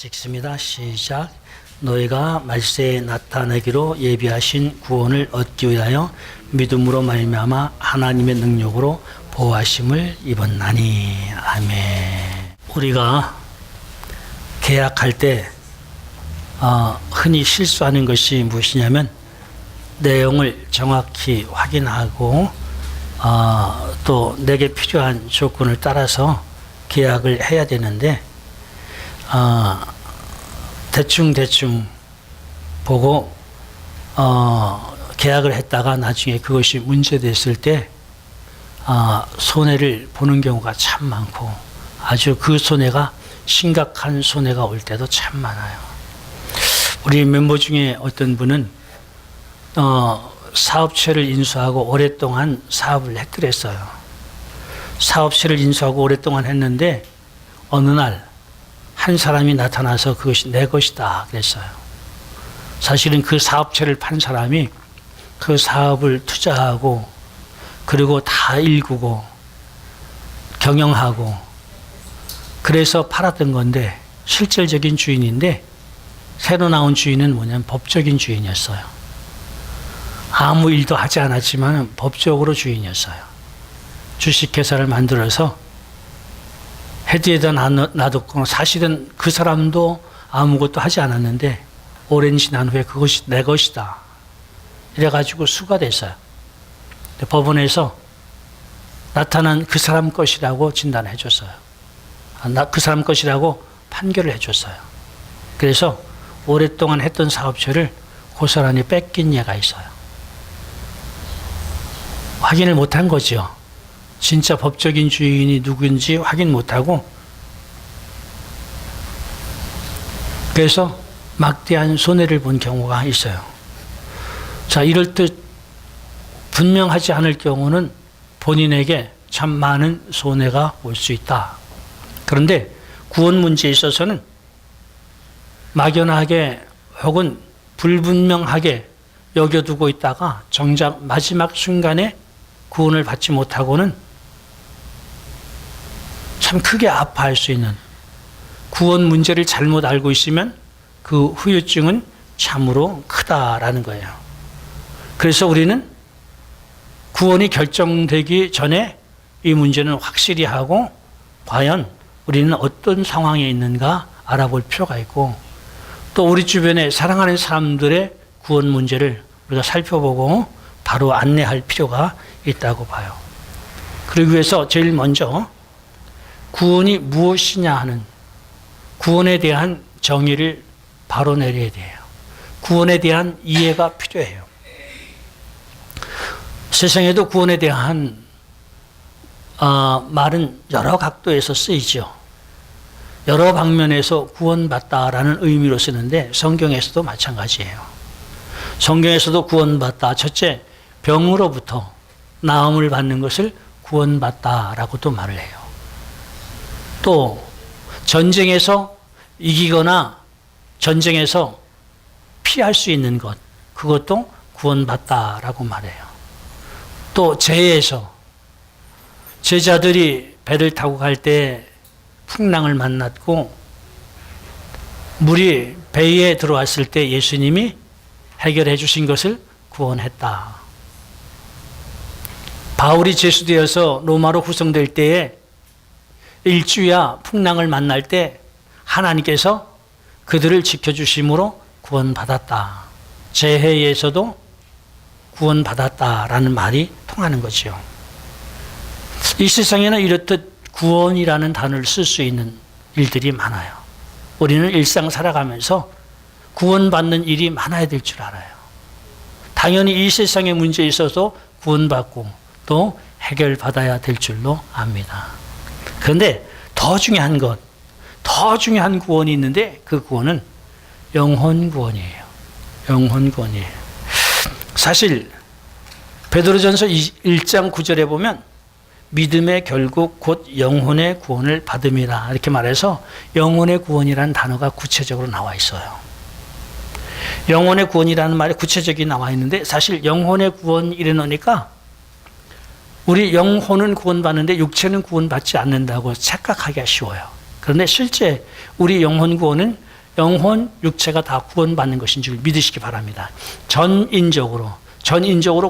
찍습니다. 시작. 너희가 말세에 나타내기로 예비하신 구원을 얻기 위하여 믿음으로 말미암아 하나님의 능력으로 보호하심을 입었나니. 아멘. 우리가 계약할 때 흔히 실수하는 것이 무엇이냐면 내용을 정확히 확인하고 또 내게 필요한 조건을 따라서 계약을 해야 되는데 대충 보고 계약을 했다가 나중에 그것이 문제됐을 때 손해를 보는 경우가 참 많고 아주 그 손해가 심각한 손해가 올 때도 참 많아요. 우리 멤버 중에 어떤 분은 사업체를 인수하고 오랫동안 사업을 했더랬어요. 사업체를 인수하고 오랫동안 했는데 어느 날 한 사람이 나타나서 그것이 내 것이다 그랬어요. 사실은 그 사업체를 판 사람이 그 사업을 투자하고 그리고 다 일구고 경영하고 그래서 팔았던 건데 실질적인 주인인데 새로 나온 주인은 뭐냐면 법적인 주인이었어요. 아무 일도 하지 않았지만 법적으로 주인이었어요. 주식회사를 만들어서 헤드에다 놔뒀고 사실은 그 사람도 아무것도 하지 않았는데 오랜 지난 후에 그것이 내 것이다 이래가지고 수가 됐어요. 법원에서 나타난 그 사람 것이라고 진단해 줬어요. 그 사람 것이라고 판결을 해줬어요. 그래서 오랫동안 했던 사업체를 고스란히 뺏긴 예가 있어요. 확인을 못한 거죠. 진짜 법적인 주인이 누구인지 확인 못하고 그래서 막대한 손해를 본 경우가 있어요. 자, 이럴 때 분명하지 않을 경우는 본인에게 참 많은 손해가 올 수 있다. 그런데 구원 문제에 있어서는 막연하게 혹은 불분명하게 여겨두고 있다가 정작 마지막 순간에 구원을 받지 못하고는 참 크게 아파할 수 있는 구원 문제를 잘못 알고 있으면 그 후유증은 참으로 크다라는 거예요. 그래서 우리는 구원이 결정되기 전에 이 문제는 확실히 하고 과연 우리는 어떤 상황에 있는가 알아볼 필요가 있고 또 우리 주변에 사랑하는 사람들의 구원 문제를 우리가 살펴보고 바로 안내할 필요가 있다고 봐요. 그러기 위해서 제일 먼저 구원이 무엇이냐 하는 구원에 대한 정의를 바로 내려야 돼요. 구원에 대한 이해가 필요해요. 세상에도 구원에 대한 말은 여러 각도에서 쓰이죠. 여러 방면에서 구원받다라는 의미로 쓰는데 성경에서도 마찬가지예요. 성경에서도 구원받다. 첫째, 병으로부터 나음을 받는 것을 구원받다라고도 말을 해요. 또 전쟁에서 이기거나 전쟁에서 피할 수 있는 것, 그것도 구원받다라고 말해요. 또 재해에서 제자들이 배를 타고 갈 때 풍랑을 만났고 물이 배에 들어왔을 때 예수님이 해결해 주신 것을 구원했다. 바울이 제수되어서 로마로 후송될 때에 일주야 풍랑을 만날 때 하나님께서 그들을 지켜주심으로 구원받았다. 재해에서도 구원받았다라는 말이 통하는 거죠. 이 세상에는 이렇듯 구원이라는 단어를 쓸 수 있는 일들이 많아요. 우리는 일상 살아가면서 구원받는 일이 많아야 될 줄 알아요. 당연히 이 세상의 문제에 있어서 구원받고 또 해결받아야 될 줄로 압니다. 그런데 더 중요한 것, 더 중요한 구원이 있는데 그 구원은 영혼 구원이에요. 영혼 구원이에요. 사실 베드로전서 1장 9절에 보면 믿음의 결국 곧 영혼의 구원을 받음이라 이렇게 말해서 영혼의 구원이라는 단어가 구체적으로 나와 있어요. 영혼의 구원이라는 말이 구체적이 나와 있는데 사실 영혼의 구원 이래 놓으니까 우리 영혼은 구원받는데 육체는 구원받지 않는다고 착각하기가 쉬워요. 그런데 실제 우리 영혼 구원은 영혼, 육체가 다 구원받는 것인 줄 믿으시기 바랍니다. 전인적으로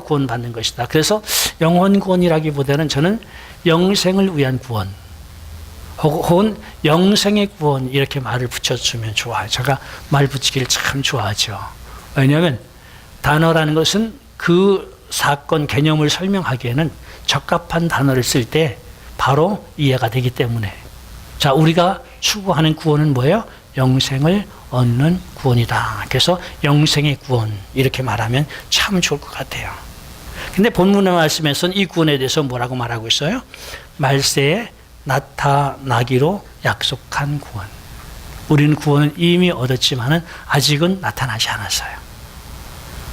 구원받는 것이다. 그래서 영혼 구원이라기보다는 저는 영생을 위한 구원, 혹은 영생의 구원 이렇게 말을 붙여주면 좋아요. 제가 말 붙이기를 참 좋아하죠. 왜냐하면 단어라는 것은 그 사건 개념을 설명하기에는 적합한 단어를 쓸 때 바로 이해가 되기 때문에. 자, 우리가 추구하는 구원은 뭐예요? 영생을 얻는 구원이다. 그래서 영생의 구원 이렇게 말하면 참 좋을 것 같아요. 근데 본문의 말씀에서는 이 구원에 대해서 뭐라고 말하고 있어요? 말세에 나타나기로 약속한 구원. 우리는 구원을 이미 얻었지만은 아직은 나타나지 않았어요.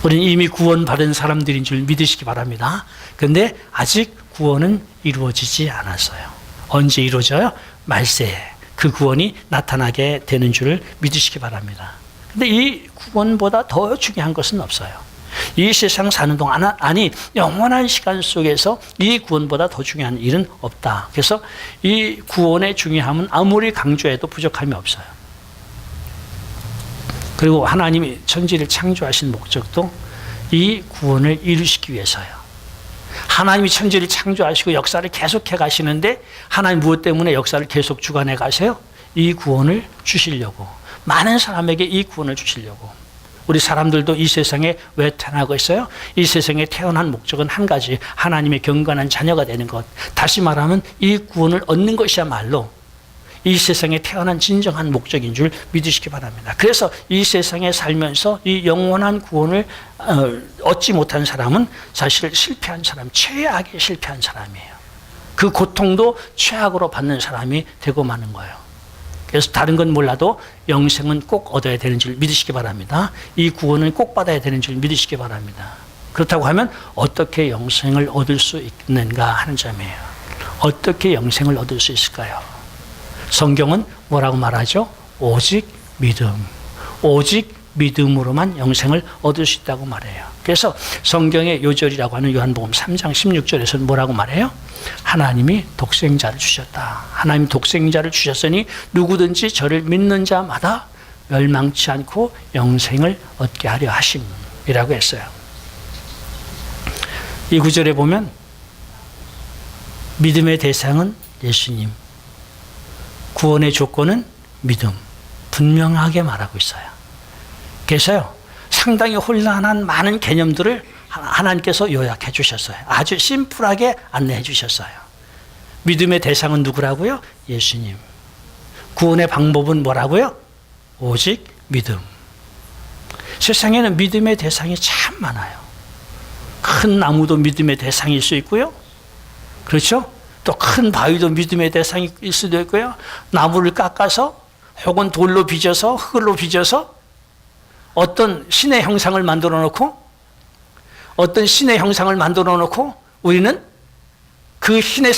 우리는 이미 구원받은 사람들인 줄 믿으시기 바랍니다. 근데 아직 구원은 이루어지지 않았어요. 언제 이루어져요? 말세에 그 구원이 나타나게 되는 줄을 믿으시기 바랍니다. 근데 이 구원보다 더 중요한 것은 없어요. 이 세상 사는 동안, 아니 영원한 시간 속에서 이 구원보다 더 중요한 일은 없다. 그래서 이 구원의 중요함은 아무리 강조해도 부족함이 없어요. 그리고 하나님이 천지를 창조하신 목적도 이 구원을 이루시기 위해서요. 하나님이 천지를 창조하시고 역사를 계속해 가시는데 하나님 무엇 때문에 역사를 계속 주관해 가세요? 이 구원을 주시려고, 많은 사람에게 이 구원을 주시려고. 우리 사람들도 이 세상에 왜 태어나고 있어요? 이 세상에 태어난 목적은 한 가지, 하나님의 경건한 자녀가 되는 것. 다시 말하면 이 구원을 얻는 것이야말로 이 세상에 태어난 진정한 목적인 줄 믿으시기 바랍니다. 그래서 이 세상에 살면서 이 영원한 구원을 얻지 못한 사람은 사실 실패한 사람, 최악의 실패한 사람이에요. 그 고통도 최악으로 받는 사람이 되고 마는 거예요. 그래서 다른 건 몰라도 영생은 꼭 얻어야 되는 줄 믿으시기 바랍니다. 이 구원은 꼭 받아야 되는 줄 믿으시기 바랍니다. 그렇다고 하면 어떻게 영생을 얻을 수 있는가 하는 점이에요. 어떻게 영생을 얻을 수 있을까요? 성경은 뭐라고 말하죠? 오직 믿음. 오직 믿음으로만 영생을 얻을 수 있다고 말해요. 그래서 성경의 요절이라고 하는 요한복음 3장 16절에서는 뭐라고 말해요? 하나님이 독생자를 주셨다. 하나님 독생자를 주셨으니 누구든지 저를 믿는 자마다 멸망치 않고 영생을 얻게 하려 하심이라고 했어요. 이 구절에 보면 믿음의 대상은 예수님, 구원의 조건은 믿음, 분명하게 말하고 있어요. 그래서요, 상당히 혼란한 많은 개념들을 하나님께서 요약해 주셨어요. 아주 심플하게 안내해 주셨어요. 믿음의 대상은 누구라고요? 예수님. 구원의 방법은 뭐라고요? 오직 믿음. 세상에는 믿음의 대상이 참 많아요. 큰 나무도 믿음의 대상일 수 있고요. 그렇죠? 또 큰 바위도 믿음의 대상일 수도 있고요. 나무를 깎아서 혹은 돌로 빚어서 흙으로 빚어서 어떤 신의 형상을 만들어 놓고 우리는 그 신의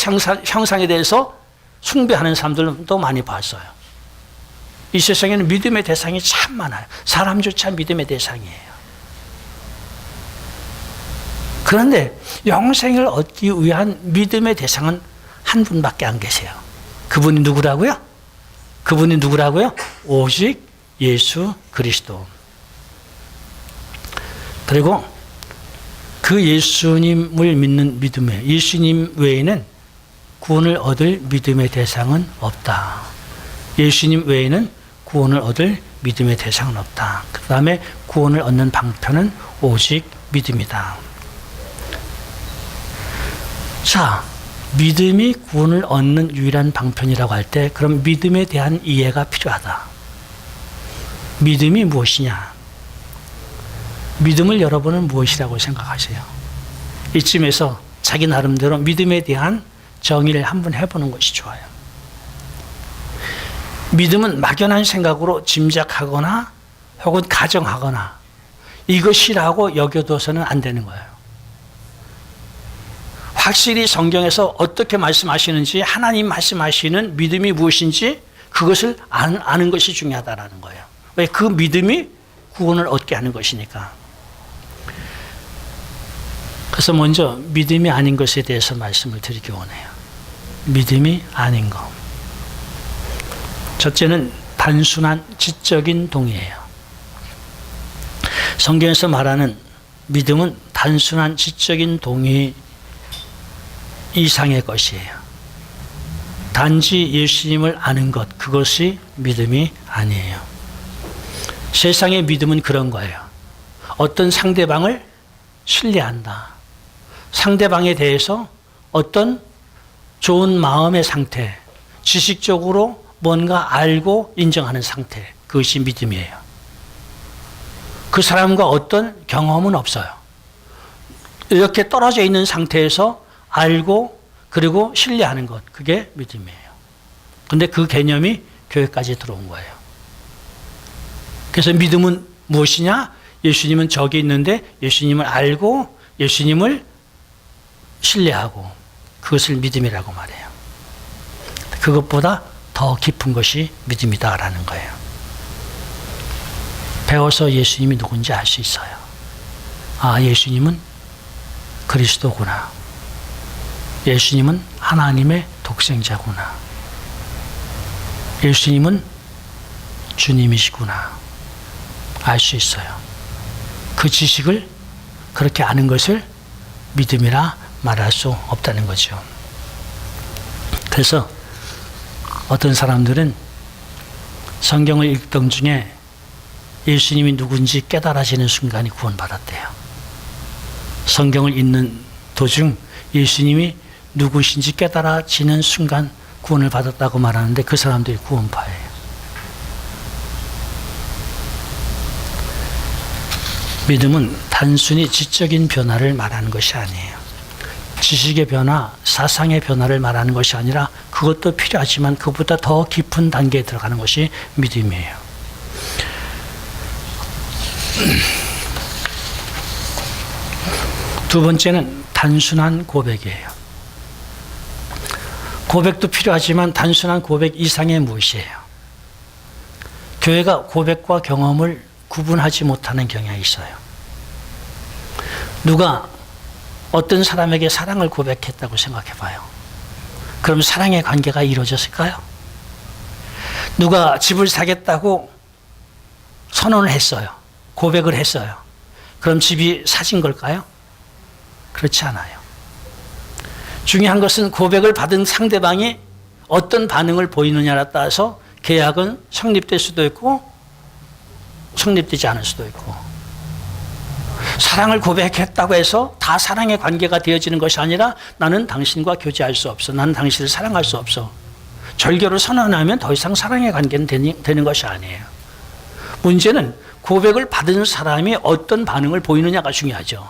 형상에 대해서 숭배하는 사람들도 많이 봤어요. 이 세상에는 믿음의 대상이 참 많아요. 사람조차 믿음의 대상이에요. 그런데 영생을 얻기 위한 믿음의 대상은 한 분밖에 안 계세요. 그분이 누구라고요? 오직 예수 그리스도. 그리고 그 예수님을 믿는 믿음에, 예수님 외에는 구원을 얻을 믿음의 대상은 없다. 예수님 외에는 구원을 얻을 믿음의 대상은 없다. 그 다음에 구원을 얻는 방편은 오직 믿음이다. 자, 믿음이 구원을 얻는 유일한 방편이라고 할 때, 그럼 믿음에 대한 이해가 필요하다. 믿음이 무엇이냐? 믿음을 여러분은 무엇이라고 생각하세요? 이쯤에서 자기 나름대로 믿음에 대한 정의를 한번 해보는 것이 좋아요. 믿음은 막연한 생각으로 짐작하거나 혹은 가정하거나 이것이라고 여겨둬서는 안 되는 거예요. 확실히 성경에서 어떻게 말씀하시는지, 하나님 말씀하시는 믿음이 무엇인지 그것을 아는 것이 중요하다는 거예요. 왜? 그 믿음이 구원을 얻게 하는 것이니까. 그래서 먼저 믿음이 아닌 것에 대해서 말씀을 드리기 원해요. 믿음이 아닌 것. 첫째는 단순한 지적인 동의예요. 성경에서 말하는 믿음은 단순한 지적인 동의 이상의 것이에요. 단지 예수님을 아는 것, 그것이 믿음이 아니에요. 세상의 믿음은 그런 거예요. 어떤 상대방을 신뢰한다. 상대방에 대해서 어떤 좋은 마음의 상태, 지식적으로 뭔가 알고 인정하는 상태, 그것이 믿음이에요. 그 사람과 어떤 경험은 없어요. 이렇게 떨어져 있는 상태에서 알고 그리고 신뢰하는 것, 그게 믿음이에요. 근데 그 개념이 교회까지 들어온 거예요. 그래서 믿음은 무엇이냐? 예수님은 저기 있는데 예수님을 알고 예수님을 신뢰하고 그것을 믿음이라고 말해요. 그것보다 더 깊은 것이 믿음이다라는 거예요. 배워서 예수님이 누군지 알 수 있어요. 아, 예수님은 그리스도구나. 예수님은 하나님의 독생자구나. 예수님은 주님이시구나. 알 수 있어요. 그 지식을 그렇게 아는 것을 믿음이라 말할 수 없다는 거죠. 그래서 어떤 사람들은 성경을 읽던 중에 예수님이 누군지 깨달아지는 순간이 구원받았대요. 성경을 읽는 도중 예수님이 누구신지 깨달아지는 순간 구원을 받았다고 말하는데 그 사람들이 구원파예요. 믿음은 단순히 지적인 변화를 말하는 것이 아니에요. 지식의 변화, 사상의 변화를 말하는 것이 아니라 그것도 필요하지만 그보다 더 깊은 단계에 들어가는 것이 믿음이에요. 두 번째는 단순한 고백이에요. 고백도 필요하지만 단순한 고백 이상의 무엇이에요? 교회가 고백과 경험을 구분하지 못하는 경향이 있어요. 누가 어떤 사람에게 사랑을 고백했다고 생각해 봐요. 그럼 사랑의 관계가 이루어졌을까요? 누가 집을 사겠다고 선언을 했어요. 고백을 했어요. 그럼 집이 사진 걸까요? 그렇지 않아요. 중요한 것은 고백을 받은 상대방이 어떤 반응을 보이느냐에 따라서 계약은 성립될 수도 있고 성립되지 않을 수도 있고, 사랑을 고백했다고 해서 다 사랑의 관계가 되어지는 것이 아니라 나는 당신과 교제할 수 없어. 나는 당신을 사랑할 수 없어. 절교를 선언하면 더 이상 사랑의 관계는 되는 것이 아니에요. 문제는 고백을 받은 사람이 어떤 반응을 보이느냐가 중요하죠.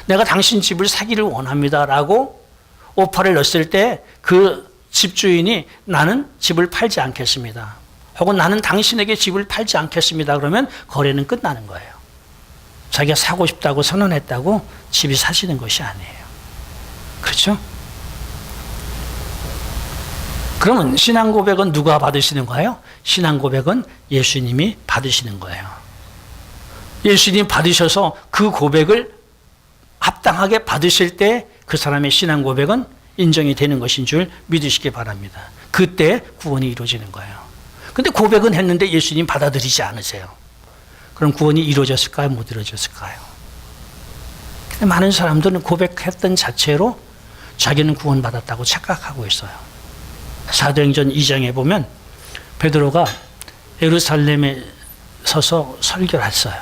내가 당신 집을 사기를 원합니다라고 오퍼를 넣었을 때 그 집주인이 나는 집을 팔지 않겠습니다. 혹은 나는 당신에게 집을 팔지 않겠습니다. 그러면 거래는 끝나는 거예요. 자기가 사고 싶다고 선언했다고 집이 사시는 것이 아니에요. 그렇죠? 그러면 신앙 고백은 누가 받으시는 거예요? 신앙 고백은 예수님이 받으시는 거예요. 예수님이 받으셔서 그 고백을 합당하게 받으실 때 그 사람의 신앙 고백은 인정이 되는 것인 줄 믿으시기 바랍니다. 그때 구원이 이루어지는 거예요. 근데 고백은 했는데 예수님 받아들이지 않으세요. 그럼 구원이 이루어졌을까요? 못 이루어졌을까요? 근데 많은 사람들은 고백했던 자체로 자기는 구원받았다고 착각하고 있어요. 사도행전 2장에 보면 베드로가 예루살렘에 서서 설교를 했어요.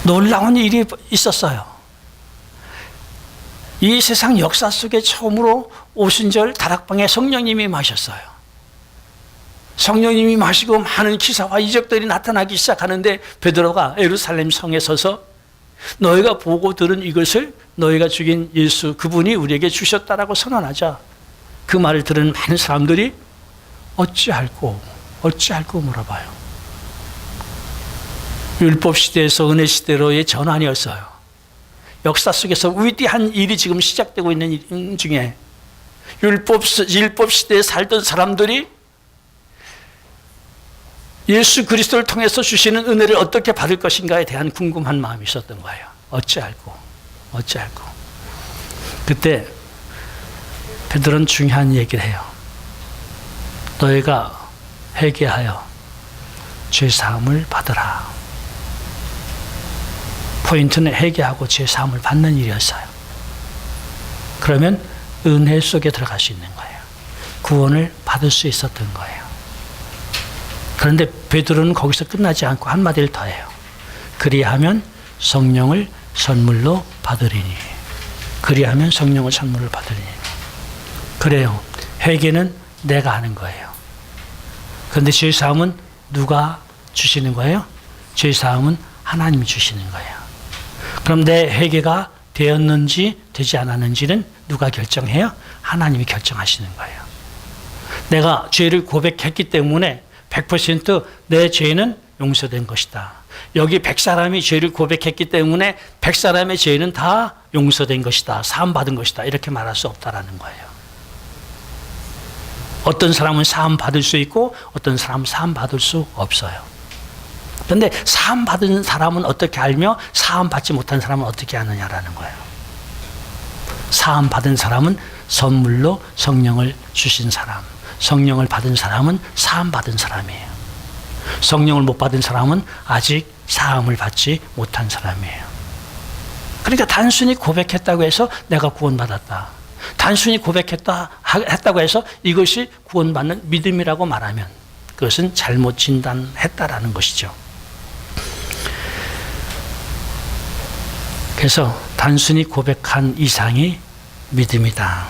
놀라운 일이 있었어요. 이 세상 역사 속에 처음으로 오순절 다락방에 성령님이 마셨어요. 성령님이 마시고 많은 기사와 이적들이 나타나기 시작하는데 베드로가 예루살렘 성에 서서 너희가 보고 들은 이것을 너희가 죽인 예수 그분이 우리에게 주셨다라고 선언하자 그 말을 들은 많은 사람들이 어찌할꼬 물어봐요. 율법 시대에서 은혜 시대로의 전환이었어요. 역사 속에서 위대한 일이 지금 시작되고 있는 중에 율법 시대에 살던 사람들이 예수 그리스도를 통해서 주시는 은혜를 어떻게 받을 것인가에 대한 궁금한 마음이 있었던 거예요. 어찌할꼬. 그때 베드로는 중요한 얘기를 해요. 너희가 회개하여 죄사함을 받으라. 포인트는 회개하고 죄사함을 받는 일이었어요. 그러면 은혜 속에 들어갈 수 있는 거예요. 구원을 받을 수 있었던 거예요. 그런데 베드로는 거기서 끝나지 않고 한마디를 더해요. 그리하면 성령을 선물로 받으리니. 그리하면 성령을 선물로 받으리니. 그래요. 회개는 내가 하는 거예요. 그런데 죄사함은 누가 주시는 거예요? 죄사함은 하나님이 주시는 거예요. 그럼 내 회개가 되었는지 되지 않았는지는 누가 결정해요? 하나님이 결정하시는 거예요. 내가 죄를 고백했기 때문에 100% 내 죄는 용서된 것이다. 여기 100사람이 죄를 고백했기 때문에 100사람의 죄는 다 용서된 것이다. 사함받은 것이다. 이렇게 말할 수 없다라는 거예요. 어떤 사람은 사함받을 수 있고 어떤 사람은 사함받을 수 없어요. 그런데 사함받은 사람은 어떻게 알며 사함받지 못한 사람은 어떻게 아느냐라는 거예요. 사함받은 사람은 선물로 성령을 주신 사람, 성령을 받은 사람은 사함받은 사람이에요. 성령을 못 받은 사람은 아직 사함을 받지 못한 사람이에요. 그러니까 단순히 고백했다고 해서 내가 구원받았다, 단순히 고백했다고 해서 이것이 구원받는 믿음이라고 말하면 그것은 잘못 진단했다라는 것이죠. 그래서 단순히 고백한 이상이 믿음이다.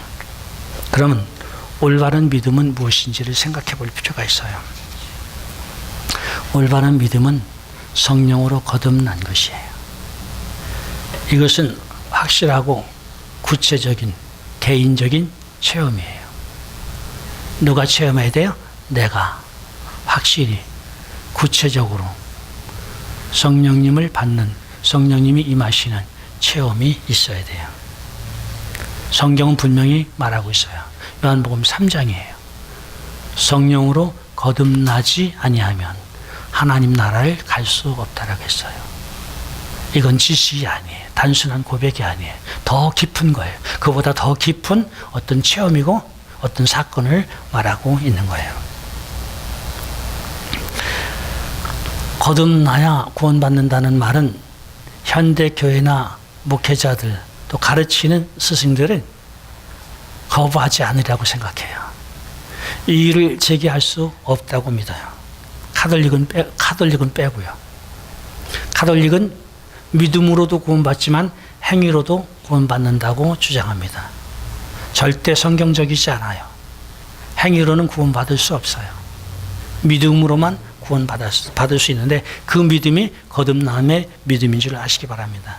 그러면 올바른 믿음은 무엇인지를 생각해 볼 필요가 있어요. 올바른 믿음은 성령으로 거듭난 것이에요. 이것은 확실하고 구체적인 개인적인 체험이에요. 누가 체험해야 돼요? 내가 확실히 구체적으로 성령님을 받는, 성령님이 임하시는 체험이 있어야 돼요. 성경은 분명히 말하고 있어요. 요한복음 3장이에요. 성령으로 거듭나지 아니하면 하나님 나라를 갈 수 없다라고 했어요. 이건 지식이 아니에요. 단순한 고백이 아니에요. 더 깊은 거예요. 그보다 더 깊은 어떤 체험이고 어떤 사건을 말하고 있는 거예요. 거듭나야 구원받는다는 말은 현대교회나 목회자들 또 가르치는 스승들은 거부하지 않으리라고 생각해요. 이 일을 제기할 수 없다고 믿어요. 카톨릭은 빼고요. 카톨릭은 믿음으로도 구원받지만 행위로도 구원받는다고 주장합니다. 절대 성경적이지 않아요. 행위로는 구원받을 수 없어요. 믿음으로만 구원받을 수 있는데 그 믿음이 거듭남의 믿음인 줄 아시기 바랍니다.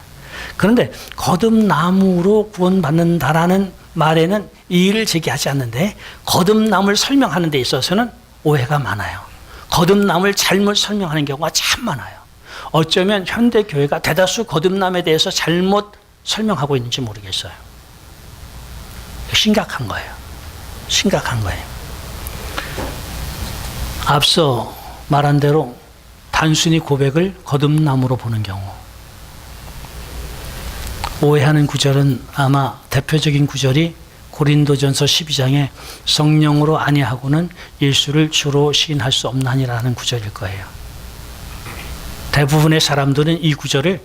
그런데 거듭남으로 구원받는다라는 말에는 이의를 제기하지 않는데 거듭남을 설명하는 데 있어서는 오해가 많아요. 거듭남을 잘못 설명하는 경우가 참 많아요. 어쩌면 현대교회가 대다수 거듭남에 대해서 잘못 설명하고 있는지 모르겠어요. 심각한 거예요. 심각한 거예요. 앞서 말한 대로 단순히 고백을 거듭남으로 보는 경우, 오해하는 구절은 아마 대표적인 구절이 고린도전서 12장에 성령으로 아니하고는 예수를 주로 시인할 수 없나니라는 구절일 거예요. 대부분의 사람들은 이 구절을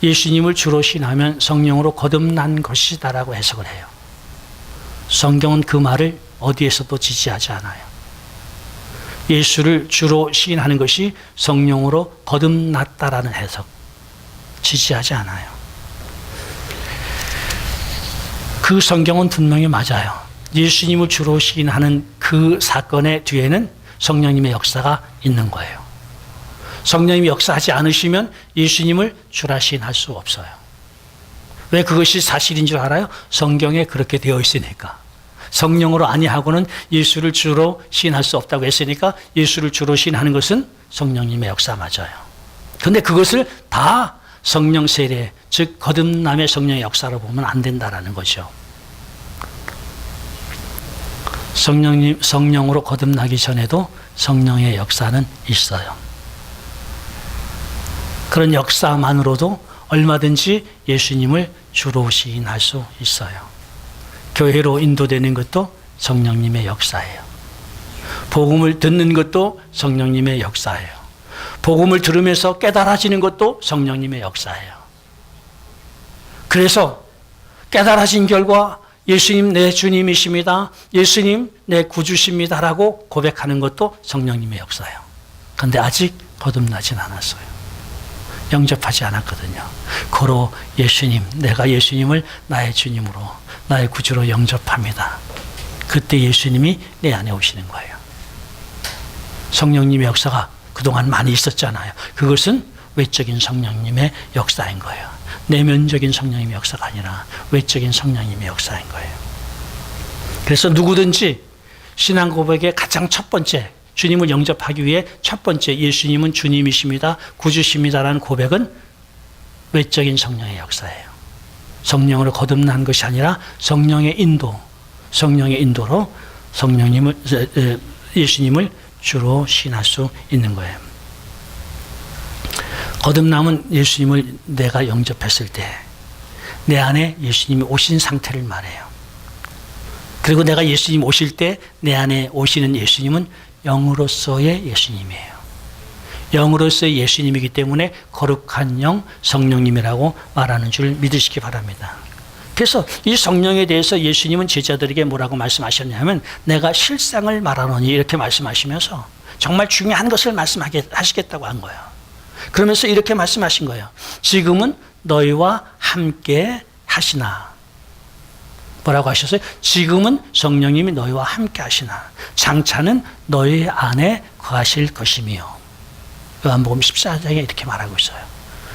예수님을 주로 시인하면 성령으로 거듭난 것이다라고 해석을 해요. 성경은 그 말을 어디에서도 지지하지 않아요. 예수를 주로 시인하는 것이 성령으로 거듭났다라는 해석, 지지하지 않아요. 그 성경은 분명히 맞아요. 예수님을 주로 시인하는 그 사건의 뒤에는 성령님의 역사가 있는 거예요. 성령님이 역사하지 않으시면 예수님을 주라 시인할 수 없어요. 왜 그것이 사실인 줄 알아요? 성경에 그렇게 되어 있으니까. 성령으로 아니하고는 예수를 주로 시인할 수 없다고 했으니까 예수를 주로 시인하는 것은 성령님의 역사 맞아요. 그런데 그것을 다 성령 세례, 즉 거듭남의 성령의 역사로 보면 안 된다라는 거죠. 성령으로 거듭나기 전에도 성령의 역사는 있어요. 그런 역사만으로도 얼마든지 예수님을 주로 시인할 수 있어요. 교회로 인도되는 것도 성령님의 역사예요. 복음을 듣는 것도 성령님의 역사예요. 복음을 들으면서 깨달아지는 것도 성령님의 역사예요. 그래서 깨달아진 결과 예수님 내 주님이십니다. 예수님 내 구주십니다라고 고백하는 것도 성령님의 역사예요. 그런데 아직 거듭나진 않았어요. 영접하지 않았거든요. 고로 예수님, 내가 예수님을 나의 주님으로, 나의 구주로 영접합니다. 그때 예수님이 내 안에 오시는 거예요. 성령님의 역사가 그동안 많이 있었잖아요. 그것은 외적인 성령님의 역사인 거예요. 내면적인 성령님의 역사가 아니라 외적인 성령님의 역사인 거예요. 그래서 누구든지 신앙 고백의 가장 첫 번째, 주님을 영접하기 위해 첫 번째, 예수님은 주님이십니다, 구주십니다라는 고백은 외적인 성령의 역사예요. 성령으로 거듭난 것이 아니라 성령의 인도로 예수님을 주로 신할 수 있는 거예요. 거듭남은 예수님을 내가 영접했을 때 내 안에 예수님이 오신 상태를 말해요. 그리고 내가 예수님 오실 때 내 안에 오시는 예수님은 영으로서의 예수님이에요. 영으로서의 예수님이기 때문에 거룩한 영 성령님이라고 말하는 줄 믿으시기 바랍니다. 그래서 이 성령에 대해서 예수님은 제자들에게 뭐라고 말씀하셨냐면 내가 실상을 말하노니 이렇게 말씀하시면서 정말 중요한 것을 말씀하시겠다고 한 거예요. 그러면서 이렇게 말씀하신 거예요. 지금은 너희와 함께 하시나. 뭐라고 하셨어요? 지금은 성령님이 너희와 함께 하시나. 장차는 너희 안에 거하실 것이며. 요한복음 14장에 이렇게 말하고 있어요.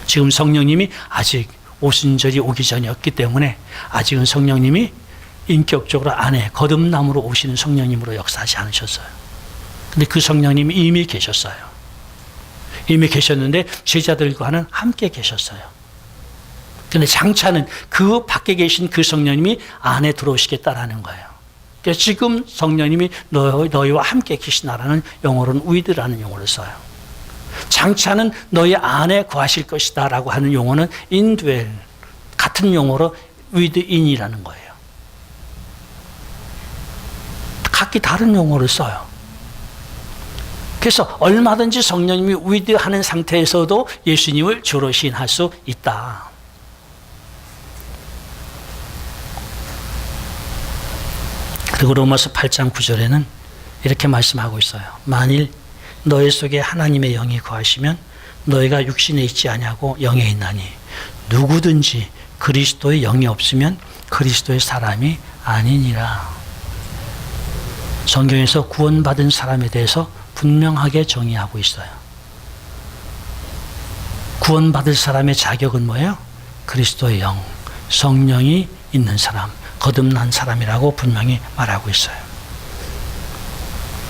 지금 성령님이 아직 오순절이 오기 전이었기 때문에 아직은 성령님이 인격적으로 안에 거듭남으로 오시는 성령님으로 역사하지 않으셨어요. 근데 그 성령님이 이미 계셨어요. 이미 계셨는데 제자들과는 함께 계셨어요. 근데 장차는 그 밖에 계신 그 성령님이 안에 들어오시겠다라는 거예요. 그래서 지금 성령님이 너희와 함께 계시나라는 용어로는 with라는 용어를 써요. 장차는 너희 안에 거하실 것이다 라고 하는 용어는 indwell, 같은 용어로 within이라는 거예요. 각기 다른 용어를 써요. 그래서 얼마든지 성령님이 with 하는 상태에서도 예수님을 주로 시인할 수 있다. 그리고 로마서 8장 9절에는 이렇게 말씀하고 있어요. 만일 너희 속에 하나님의 영이 거하시면 너희가 육신에 있지 아니하고 영에 있나니 누구든지 그리스도의 영이 없으면 그리스도의 사람이 아니니라. 성경에서 구원받은 사람에 대해서 분명하게 정의하고 있어요. 구원받을 사람의 자격은 뭐예요? 그리스도의 영, 성령이 있는 사람, 거듭난 사람이라고 분명히 말하고 있어요.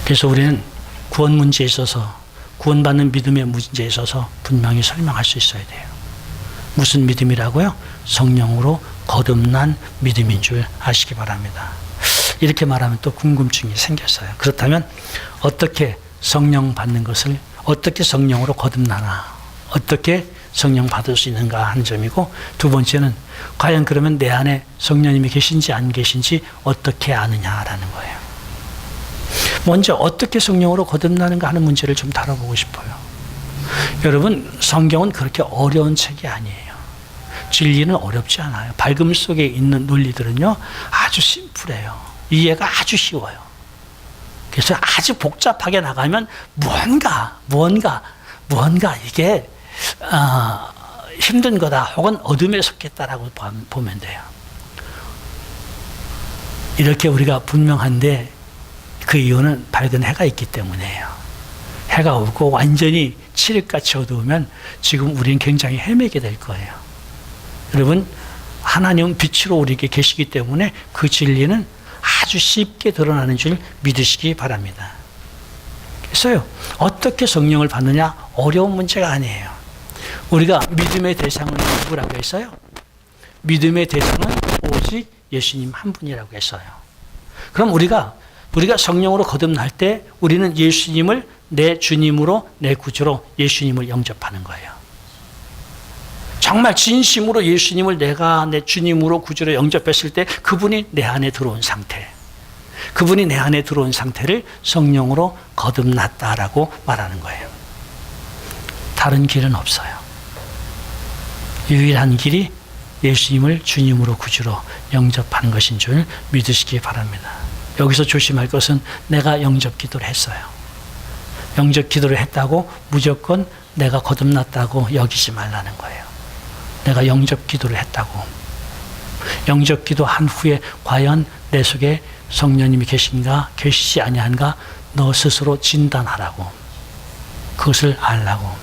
그래서 우리는 구원 문제에 있어서, 구원받는 믿음의 문제에 있어서 분명히 설명할 수 있어야 돼요. 무슨 믿음이라고요? 성령으로 거듭난 믿음인 줄 아시기 바랍니다. 이렇게 말하면 또 궁금증이 생겼어요. 그렇다면 어떻게 성령 받는 것을, 어떻게 성령으로 거듭나나, 어떻게 성령 받을 수 있는가 하는 점이고, 두 번째는 과연 그러면 내 안에 성령님이 계신지 안 계신지 어떻게 아느냐라는 거예요. 먼저 어떻게 성령으로 거듭나는가 하는 문제를 좀 다뤄보고 싶어요. 여러분, 성경은 그렇게 어려운 책이 아니에요. 진리는 어렵지 않아요. 밝음 속에 있는 논리들은요 아주 심플해요. 이해가 아주 쉬워요. 그래서 아주 복잡하게 나가면 뭔가 이게 힘든 거다 혹은 어둠에 속했다라고 보면 돼요. 이렇게 우리가 분명한데 그 이유는 밝은 해가 있기 때문이에요. 해가 오고 완전히 칠흑같이 어두우면 지금 우리는 굉장히 헤매게 될 거예요. 여러분, 하나님은 빛으로 우리에게 계시기 때문에 그 진리는 아주 쉽게 드러나는 줄 믿으시기 바랍니다. 그래서요, 어떻게 성령을 받느냐 어려운 문제가 아니에요. 우리가 믿음의 대상은 누구라고 했어요? 믿음의 대상은 오직 예수님 한 분이라고 했어요. 그럼 우리가 성령으로 거듭날 때 우리는 예수님을 내 주님으로, 내 구주로 예수님을 영접하는 거예요. 정말 진심으로 예수님을 내가 내 주님으로 구주로 영접했을 때 그분이 내 안에 들어온 상태. 그분이 내 안에 들어온 상태를 성령으로 거듭났다라고 말하는 거예요. 다른 길은 없어요. 유일한 길이 예수님을 주님으로 구주로 영접하는 것인 줄 믿으시기 바랍니다. 여기서 조심할 것은 내가 영접 기도를 했어요. 영접 기도를 했다고 무조건 내가 거듭났다고 여기지 말라는 거예요. 내가 영접 기도를 했다고. 영접 기도한 후에 과연 내 속에 성령님이 계신가 계시지 아니한가 너 스스로 진단하라고. 그것을 알라고.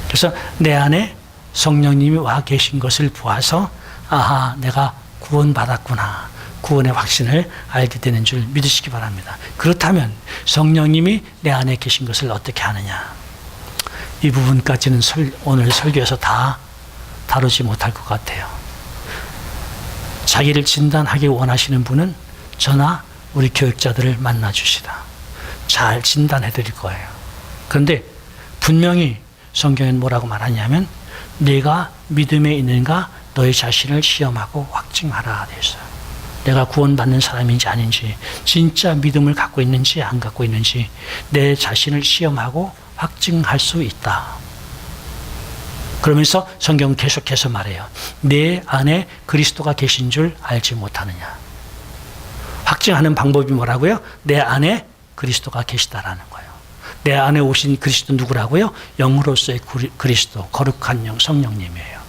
그래서 내 안에 성령님이 와 계신 것을 보아서 아하, 내가 구원받았구나. 구원의 확신을 알게 되는 줄 믿으시기 바랍니다. 그렇다면 성령님이 내 안에 계신 것을 어떻게 아느냐? 이 부분까지는 오늘 설교에서 다 다루지 못할 것 같아요. 자기를 진단하기 원하시는 분은 저나 우리 교육자들을 만나 주시다. 잘 진단해 드릴 거예요. 그런데 분명히 성경엔 뭐라고 말하냐면 네가 믿음에 있는가 너의 자신을 시험하고 확증하라 되어 있어요. 내가 구원받는 사람인지 아닌지, 진짜 믿음을 갖고 있는지 안 갖고 있는지 내 자신을 시험하고 확증할 수 있다. 그러면서 성경은 계속해서 말해요. 내 안에 그리스도가 계신 줄 알지 못하느냐. 확증하는 방법이 뭐라고요? 내 안에 그리스도가 계시다라는 거예요. 내 안에 오신 그리스도 누구라고요? 영으로서의 그리스도, 거룩한 영, 성령님이에요.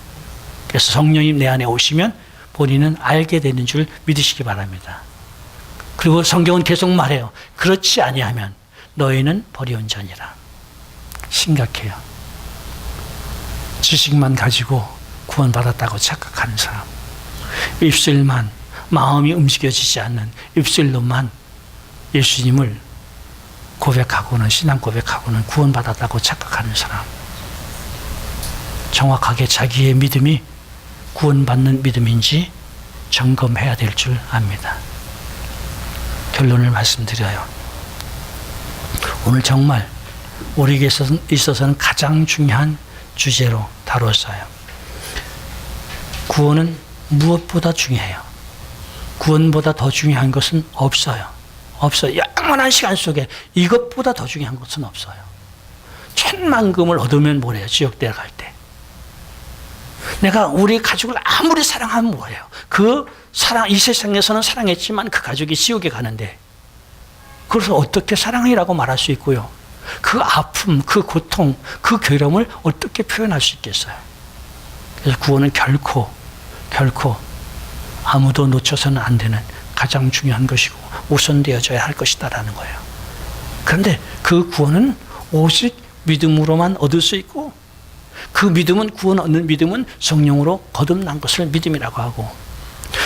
그래서 성령님 내 안에 오시면 본인은 알게 되는 줄 믿으시기 바랍니다. 그리고 성경은 계속 말해요. 그렇지 아니하면 너희는 버리온 자니라. 심각해요. 지식만 가지고 구원받았다고 착각하는 사람, 입술만, 마음이 움직여지지 않는 입술로만 예수님을 고백하고는, 신앙 고백하고는 구원받았다고 착각하는 사람, 정확하게 자기의 믿음이 구원받는 믿음인지 점검해야 될 줄 압니다. 결론을 말씀드려요. 오늘 정말 우리에게 있어서는 가장 중요한 주제로 다뤘어요. 구원은 무엇보다 중요해요. 구원보다 더 중요한 것은 없어요. 없어요. 영원한 시간 속에 이것보다 더 중요한 것은 없어요. 천만금을 얻으면 뭐래요? 지옥대에 갈 때. 내가 우리 가족을 아무리 사랑하면 뭐예요? 그 사랑, 이 세상에서는 사랑했지만 그 가족이 지옥에 가는데, 그래서 어떻게 사랑이라고 말할 수 있고요? 그 아픔, 그 고통, 그 괴로움을 어떻게 표현할 수 있겠어요? 그래서 구원은 결코 아무도 놓쳐서는 안 되는 가장 중요한 것이고 우선되어져야 할 것이다라는 거예요. 그런데 그 구원은 오직 믿음으로만 얻을 수 있고, 그 믿음은, 구원 얻는 믿음은 성령으로 거듭난 것을 믿음이라고 하고,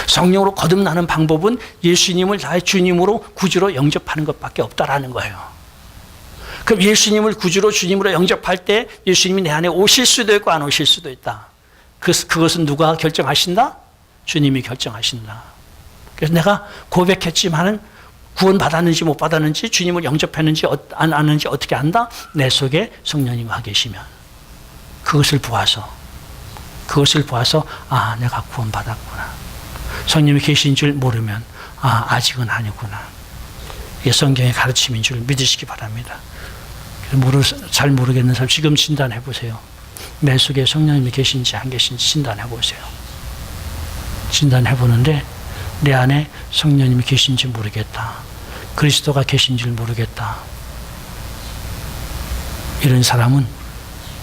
성령으로 거듭나는 방법은 예수님을 나의 주님으로 구주로 영접하는 것밖에 없다라는 거예요. 그럼 예수님을 구주로 주님으로 영접할 때 예수님이 내 안에 오실 수도 있고 안 오실 수도 있다. 그것은 누가 결정하신다? 주님이 결정하신다. 그래서 내가 고백했지만은 구원 받았는지 못 받았는지, 주님을 영접했는지 안 하는지 어떻게 안다? 내 속에 성령님이 와 계시면 그것을 보아서 아, 내가 구원 받았구나. 성령님이 계신 줄 모르면 아, 아직은 아니구나. 이게 성경의 가르침인 줄 믿으시기 바랍니다. 잘 모르겠는 사람 지금 진단해 보세요. 내 속에 성령님이 계신지 안 계신지 진단해 보세요. 진단해 보는데 내 안에 성령님이 계신지 모르겠다. 그리스도가 계신지 모르겠다. 이런 사람은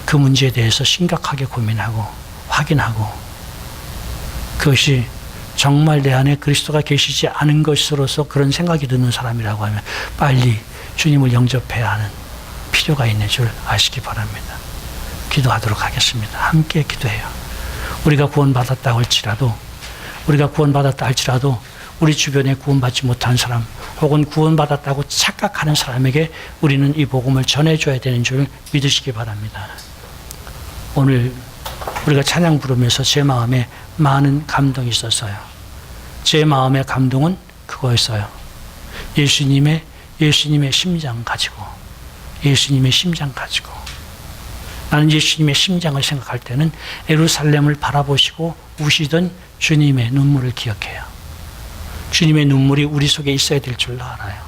그 문제에 대해서 심각하게 고민하고 확인하고, 그것이 정말 내 안에 그리스도가 계시지 않은 것으로서 그런 생각이 드는 사람이라고 하면 빨리 주님을 영접해야 하는 필요가 있는 줄 아시기 바랍니다. 기도하도록 하겠습니다. 함께 기도해요. 우리가 구원받았다 할지라도 우리 주변에 구원받지 못한 사람, 혹은 구원받았다고 착각하는 사람에게 우리는 이 복음을 전해줘야 되는 줄 믿으시기 바랍니다. 오늘 우리가 찬양 부르면서 제 마음에 많은 감동이 있었어요. 제 마음의 감동은 그거였어요. 예수님의 심장 가지고, 나는 예수님의 심장을 생각할 때는 예루살렘을 바라보시고 우시던 주님의 눈물을 기억해요. 주님의 눈물이 우리 속에 있어야 될 줄로 알아요.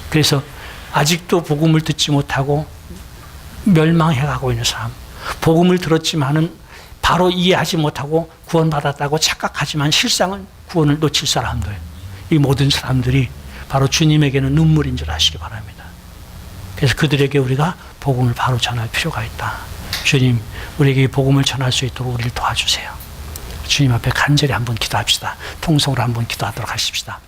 그래서 아직도 복음을 듣지 못하고 멸망해가고 있는 사람, 복음을 들었지만은 바로 이해하지 못하고 구원받았다고 착각하지만 실상은 구원을 놓칠 사람들, 이 모든 사람들이 바로 주님에게는 눈물인 줄 아시기 바랍니다. 그래서 그들에게 우리가 복음을 바로 전할 필요가 있다. 주님, 우리에게 복음을 전할 수 있도록 우리를 도와주세요. 주님 앞에 간절히 한번 기도합시다. 통성으로 한번 기도하도록 하십시다.